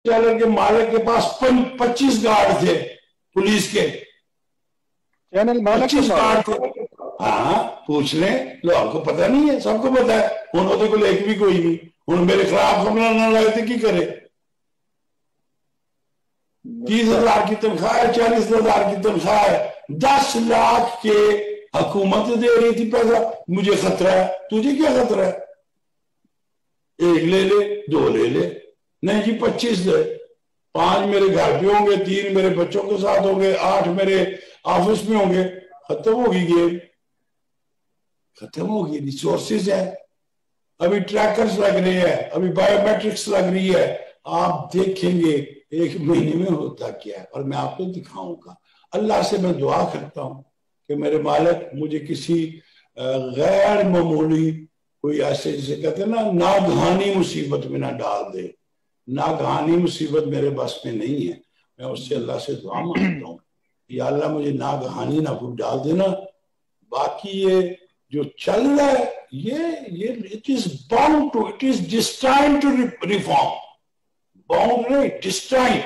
Taylor के मालिक के पास 25 गार्ड थे पुलिस के, चैनल मालिक 25 गार्ड थे। हाँ पूछ लें, लो आपको पता नहीं है, सबको पता है, उन्होंने को लेके भी कोई नहीं, उन्होंने मेरे खिलाफ हमला ना लाए थे, की करे। 30,000 की तनख्वाह है, 40,000 की तनख्वाह है, 10 लाख के हुकूमत दे रही थी पैसा, मुझे खतरा है, तुझे क्या खतरा है? 1 ले ले, 2 ले ले, नहीं जी 25 दे, 5 मेरे घर पे होंगे, 3 मेरे बच्चों के साथ होंगे, 8 मेरे ऑफिस में होंगे, खत्म होगी गेम, खत्म होगी। रिसोर्सेज है, अभी ट्रैकर्स लग रहे हैं, अभी बायोमेट्रिक्स लग रही है, आप देखेंगे 1 महीने में होता क्या है, और मैं आपको दिखाऊंगा। अल्लाह से मैं दुआ करता हूं कि मेरे मालिक मुझे किसी गैर मामूली कोई ऐसे, जिसे कहते हैं ना, नागहानी मुसीबत में ना डाल दे। नागहानी मुसीबत मेरे बस में नहीं है, मैं उससे अल्लाह से दुआ मांगता हूँ, या अल्लाह मुझे नागहानी ना कोई डाल देना। बाकी ये जो चल रहा है, ये it is bound to, it is destined to reform, bound नहीं, डिस्टाइन्ड।